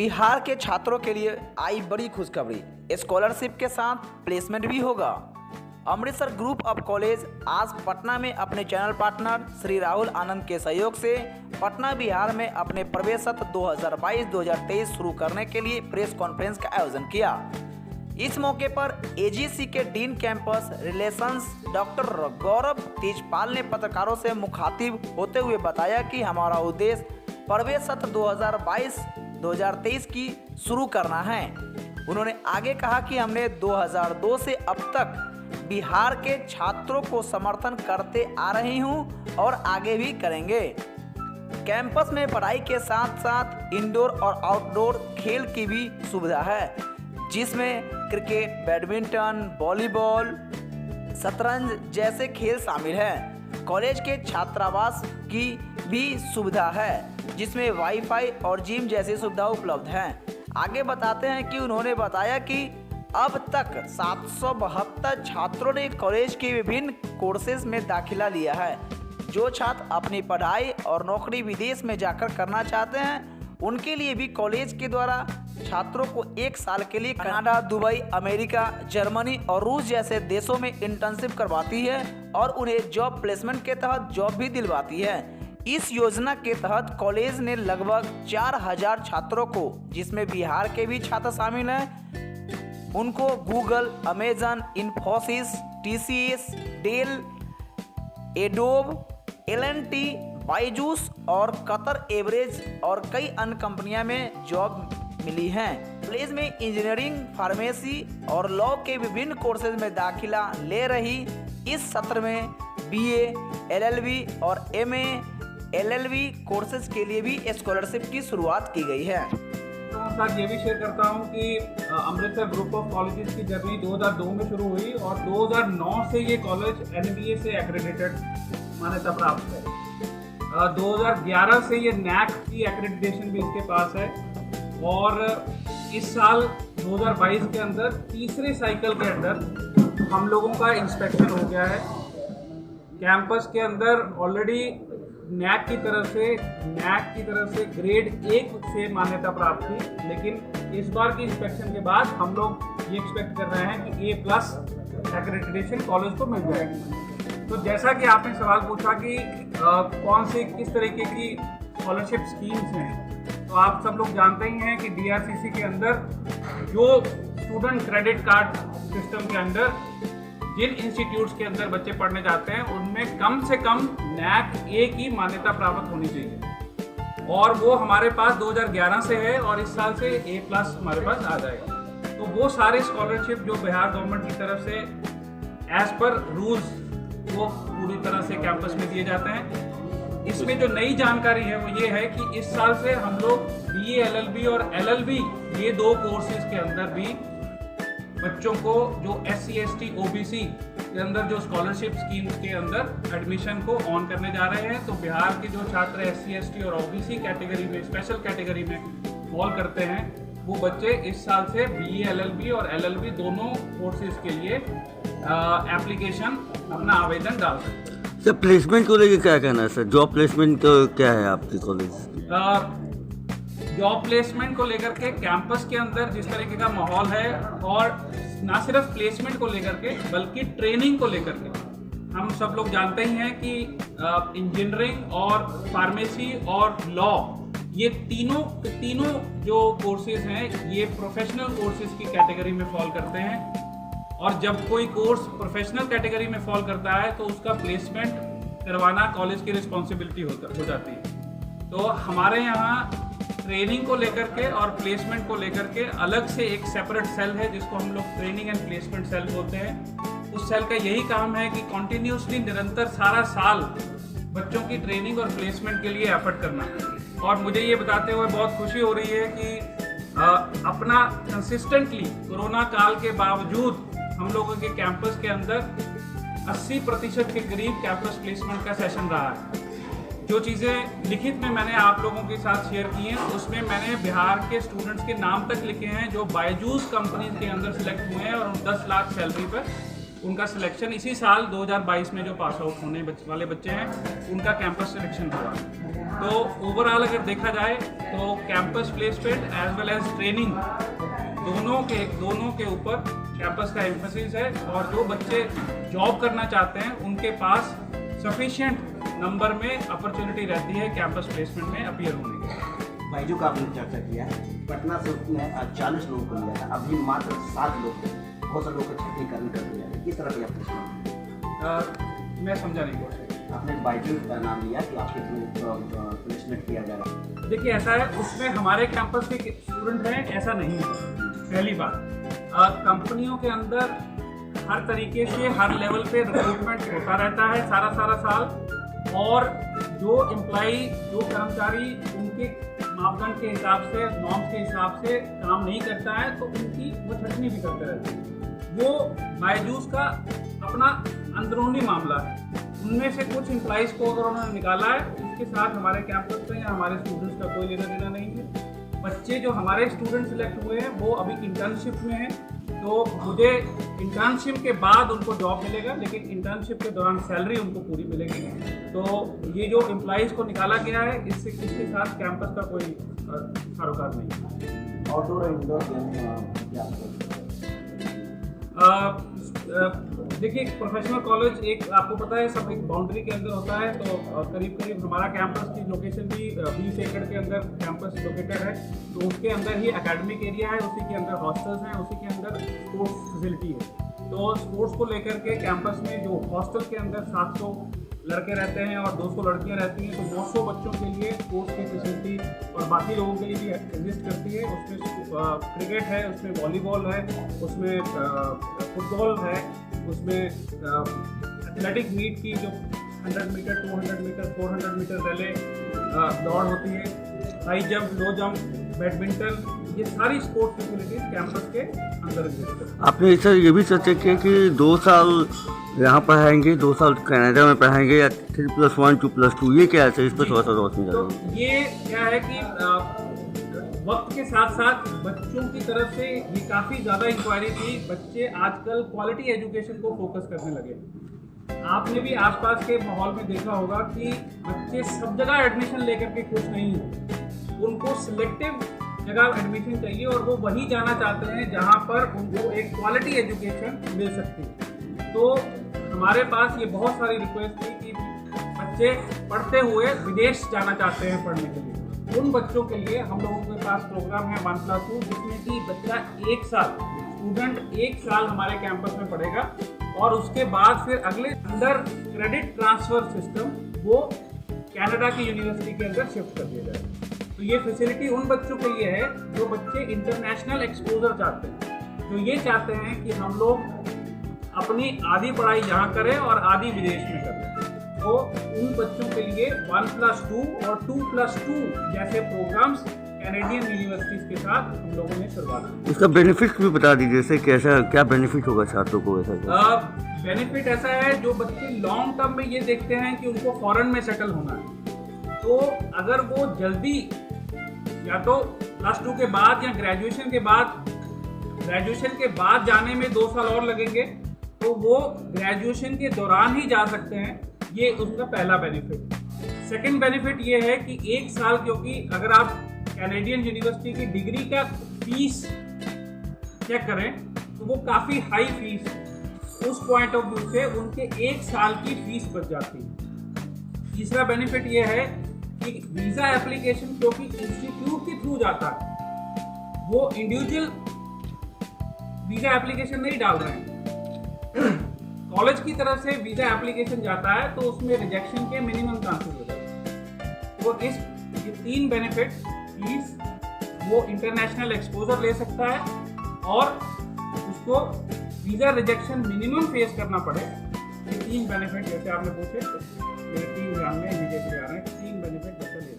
बिहार के छात्रों के लिए आई बड़ी खुशखबरी, स्कॉलरशिप के साथ प्लेसमेंट भी होगा। अमृतसर ग्रुप ऑफ कॉलेज आज पटना में अपने चैनल पार्टनर श्री राहुल आनंद के सहयोग से पटना बिहार में अपने प्रवेश सत्र 2022-2023 शुरू करने के लिए प्रेस कॉन्फ्रेंस का आयोजन किया। इस मौके पर एजीसी के डीन कैंपस रिलेशंस डॉक्टर गौरव तेजपाल ने पत्रकारों से मुखातिब होते हुए बताया कि हमारा उद्देश्य प्रवेश सत्र 2022-2023 की शुरू करना है। उन्होंने आगे कहा कि हमने 2002 से अब तक बिहार के छात्रों को समर्थन करते आ रही हूं और आगे भी करेंगे। कैंपस में पढ़ाई के साथ साथ इंडोर और आउटडोर खेल की भी सुविधा है, जिसमें क्रिकेट, बैडमिंटन, वॉलीबॉल, शतरंज जैसे खेल शामिल हैं। कॉलेज के छात्रावास की भी सुविधा है, जिसमें वाईफाई और जिम जैसी सुविधा उपलब्ध हैं। आगे बताते हैं कि उन्होंने बताया कि अब तक 772 छात्रों ने कॉलेज के विभिन्न कोर्सेज में दाखिला लिया है। जो छात्र अपनी पढ़ाई और नौकरी विदेश में जाकर करना चाहते हैं, उनके लिए भी कॉलेज के द्वारा छात्रों को 1 साल के लिए कनाडा, दुबई, अमेरिका, जर्मनी और रूस जैसे देशों में इंटर्नशिप करवाती है और उन्हें जॉब प्लेसमेंट के तहत जॉब भी दिलवाती है। इस योजना के तहत कॉलेज ने लगभग 4000 छात्रों को, जिसमें बिहार के भी छात्र शामिल हैं, उनको Google, Amazon, Infosys, TCS, Dell, Adobe, L and T, Byju's और कतर एवरेज और कई अन्य कंपनियां में जॉब मिली हैं। कॉलेज में इंजीनियरिंग, फार्मेसी और लॉ के विभिन्न कोर्सेज में दाखिला ले रही इस सत्र में बीए, एलएलबी और एमए, एलएलबी कोर्सेज के लिए भी स्कॉलरशिप की शुरुआत की गई है। तो साथ ये भी शेयर करता हूँ कि अमृतसर ग्रुप ऑफ कॉलेजेस की जर्नी 2002 में शुरू हुई और 2009 से ये कॉलेज एनबीए से एक्रेडिटेड मान्यता प्राप्त है। 2011 से ये नैक की एक्रेडिटेशन भी इसके पास है और इस साल 2022 के अंदर तीसरे साइकिल के अंदर हम लोगों का इंस्पेक्शन हो गया है। कैंपस के अंदर ऑलरेडी नैक की तरफ से ग्रेड 1 से मान्यता प्राप्त थी, लेकिन इस बार की इंस्पेक्शन के बाद हम लोग ये एक्सपेक्ट कर रहे हैं कि A+ एक्रेडिटेशन कॉलेज को मिल जाएगी। तो जैसा कि आपने सवाल पूछा कि कौन से किस तरीके की स्कॉलरशिप स्कीम्स हैं, तो आप सब लोग जानते ही हैं कि DRCC के अंदर जो स्टूडेंट क्रेडिट कार्ड सिस्टम के अंदर जिन इंस्टीट्यूट्स के अंदर बच्चे पढ़ने जाते हैं, उनमें कम से कम नैक A की मान्यता प्राप्त होनी चाहिए और वो हमारे पास 2011 से है और इस साल से A+ हमारे पास आ जाएगा। तो वो सारे स्कॉलरशिप जो बिहार गवर्नमेंट की तरफ से एज पर रूल्स वो पूरी तरह से कैंपस में दिए जाते हैं। इसमें जो नई जानकारी है वो ये है कि इस साल से हम लोग BA, LLB और LLB ये 2 कोर्सेज के अंदर भी बच्चों को जो SC, ST, OBC के अंदर जो स्कॉलरशिप स्कीम्स के अंदर एडमिशन को ऑन करने जा रहे हैं। तो बिहार के जो छात्र SC, ST और OBC कैटेगरी में, स्पेशल कैटेगरी में फॉल करते हैं, वो बच्चे इस साल से BA, LLB और LLB दोनों कोर्सेज के लिए एप्लीकेशन अपना आवेदन डाल सकते हैं। सर, प्लेसमेंट को लेकर क्या कहना है सर? जॉब प्लेसमेंट का क्या है आपकी कॉलेज? जॉब प्लेसमेंट को लेकर के कैंपस के अंदर जिस तरीके का माहौल है और ना सिर्फ प्लेसमेंट को लेकर के बल्कि ट्रेनिंग को लेकर के, हम सब लोग जानते ही हैं कि इंजीनियरिंग और फार्मेसी और लॉ ये तीनों जो कोर्सेज हैं ये प्रोफेशनल कोर्सेज की कैटेगरी में फॉल करते हैं और जब कोई कोर्स प्रोफेशनल कैटेगरी में फॉल करता है तो उसका प्लेसमेंट करवाना कॉलेज की रिस्पॉन्सिबिलिटी हो जाती है। तो हमारे यहाँ ट्रेनिंग को लेकर के और प्लेसमेंट को लेकर के अलग से एक सेपरेट सेल है, जिसको हम लोग ट्रेनिंग एंड प्लेसमेंट सेल बोलते हैं। उस सेल का यही काम है कि कॉन्टिन्यूसली निरंतर सारा साल बच्चों की ट्रेनिंग और प्लेसमेंट के लिए एफर्ट करना। और मुझे ये बताते हुए बहुत खुशी हो रही है कि अपना कंसिस्टेंटली कोरोना काल के बावजूद हम लोगों के कैंपस के अंदर 80% के करीब कैंपस प्लेसमेंट का सेशन रहा है। जो चीज़ें लिखित में मैंने आप लोगों के साथ शेयर की हैं, उसमें मैंने बिहार के स्टूडेंट्स के नाम तक लिखे हैं जो बायजूस कंपनी के अंदर सिलेक्ट हुए हैं और 10 लाख सैलरी पर उनका सिलेक्शन इसी साल 2022 में जो पास आउट होने वाले बच्चे हैं उनका कैंपस सिलेक्शन हुआ। तो ओवरऑल अगर देखा जाए तो campus placement as well as training दोनों के ऊपर कैंपस का एम्फेसिस है, और जो बच्चे जॉब करना चाहते हैं उनके पास सफिशिएंट नंबर में अपॉर्चुनिटी रहती है कैंपस प्लेसमेंट में अपीयर होने की। बायजू का आपने चर्चा किया, पटना से उसने 40 लोगों को लिया था, अभी मात्र 7 लोग थे, बहुत सारे लोग का छात्रीकरण कर दिया है। किस तरह का प्लेसमेंट? मैं समझा नहीं क्वेश्चन। आपने बायजू का नाम लिया कि आपके थ्रू प्लेसमेंट किया जा रहा है। देखिए ऐसा है, उसमें हमारे कैंपस के स्टूडेंट हैं ऐसा नहीं है। पहली बात, कंपनियों के अंदर हर तरीके से हर लेवल पे रिक्रूटमेंट होता रहता है सारा साल, और जो एम्प्लॉई जो कर्मचारी उनके मापदंड के हिसाब से नॉर्म्स के हिसाब से काम नहीं करता है तो उनकी वो छटनी भी करते रहते हैं। वो बायजूस का अपना अंदरूनी मामला है। उनमें से कुछ एम्प्लॉइज़ को अगर उन्होंने निकाला है, उसके साथ हमारे कैंपस में या हमारे स्टूडेंट्स का कोई लेना देना नहीं है। बच्चे जो हमारे स्टूडेंट सिलेक्ट हुए हैं वो अभी इंटर्नशिप में हैं, तो मुझे इंटर्नशिप के बाद उनको जॉब मिलेगा, लेकिन इंटर्नशिप के दौरान सैलरी उनको पूरी मिलेगी। तो ये जो एम्प्लॉइज़ को निकाला गया है इसके साथ कैंपस का कोई सरोकार नहीं है। आउटडोर और इंडोर गेम क्या? देखिए प्रोफेशनल कॉलेज एक आपको पता है सब एक बाउंड्री के अंदर होता है, तो करीब हमारा कैंपस की लोकेशन भी 20 एकड़ के अंदर कैंपस लोकेटेड है। तो उसके अंदर ही एकेडमिक एरिया है, उसी के अंदर हॉस्टल्स हैं, उसी के अंदर स्पोर्ट्स फैसिलिटी है। तो स्पोर्ट्स को लेकर के कैंपस में जो हॉस्टल के अंदर 700 लड़के रहते हैं और 200 लड़कियां रहती हैं, तो 200 बच्चों के लिए स्पोर्ट्स की फैसिलिटी और बाकी लोगों के लिए भी एग्जिस्ट करती है। उसमें क्रिकेट है, उसमें वॉलीबॉल है, उसमें फुटबॉल है, उसमें एथलेटिक मीट की जो 100 मीटर 200 मीटर 400 मीटर रैले दौड़ होती है, high jump, low jump, badminton, ये सारी स्पोर्ट्स फैसिलिटीज कैंपस के अंदर एग्जिस्ट करती है। आपने सर ये भी चर्चा किया कि 2 साल यहाँ पढ़ाएंगे, 2 साल कनाडा में पढ़ाएंगे, या 3+1 2+2, ये क्या है सर? इस पर थोड़ा सा रोशनी तो डालिए। ये क्या है कि वक्त के साथ साथ बच्चों की तरफ से ये काफ़ी ज़्यादा इंक्वायरी थी। बच्चे आजकल क्वालिटी एजुकेशन को फोकस करने लगे। आपने भी आसपास के माहौल में देखा होगा कि बच्चे सब जगह एडमिशन लेकर के खुश नहीं हैं। उनको सिलेक्टिव जगह एडमिशन चाहिए और वो वही जाना चाहते हैं जहाँ पर उनको एक क्वालिटी एजुकेशन मिल सकती है। तो हमारे पास ये बहुत सारी रिक्वेस्ट थी कि बच्चे पढ़ते हुए विदेश जाना चाहते हैं पढ़ने के लिए। उन बच्चों के लिए हम लोगों के पास प्रोग्राम है 1+2, जिसमें कि बच्चा 1 साल स्टूडेंट 1 साल हमारे कैंपस में पढ़ेगा और उसके बाद फिर अगले अंडर क्रेडिट ट्रांसफर सिस्टम वो कनाडा की यूनिवर्सिटी के अंदर शिफ्ट कर दिया जाएगा। तो ये फैसिलिटी उन बच्चों के लिए है जो बच्चे इंटरनेशनल एक्सपोजर चाहते हैं, जो ये चाहते हैं कि हम लोग अपनी आधी पढ़ाई यहाँ करें और आधी विदेश में करें। तो उन बच्चों के लिए 1+2 और 2+2 जैसे प्रोग्राम्स कैनेडियन यूनिवर्सिटीज़ के साथ हम लोगों ने शुरुआत की। इसका बेनिफिट भी बता दीजिए, जैसे कैसा क्या बेनिफिट होगा छात्रों को? ऐसा बेनिफिट ऐसा है, जो बच्चे लॉन्ग टर्म में ये देखते हैं कि उनको फॉरेन में सेटल होना है, तो अगर वो जल्दी या तो +2 के बाद या ग्रेजुएशन के बाद जाने में 2 साल और लगेंगे, तो वो ग्रेजुएशन के दौरान ही जा सकते हैं। ये उसका पहला बेनिफिट। सेकंड बेनिफिट ये है कि 1 साल, क्योंकि अगर आप कैनेडियन यूनिवर्सिटी की डिग्री का फीस चेक करें तो वो काफ़ी हाई फीस, उस पॉइंट ऑफ व्यू से उनके 1 साल की फीस बच जाती है। तीसरा बेनिफिट ये है कि वीज़ा एप्लीकेशन क्योंकि इंस्टीट्यूट के थ्रू जाता है, वो इंडिविजुअल वीज़ा एप्लीकेशन नहीं डाल रहे हैं। कॉलेज की तरफ से वीज़ा एप्लीकेशन जाता है तो उसमें रिजेक्शन के मिनिमम चांसेस हो जाते हैं। तो ये 3 बेनिफिट, फीस, वो इंटरनेशनल एक्सपोजर ले सकता है और उसको वीज़ा रिजेक्शन मिनिमम फेस करना पड़े। ये 3 बेनिफिट जैसे आपने पूछे, मेरे 3 ध्यान में इमीडिएटली आ रहे हैं, 3 बेनिफिट जैसे ले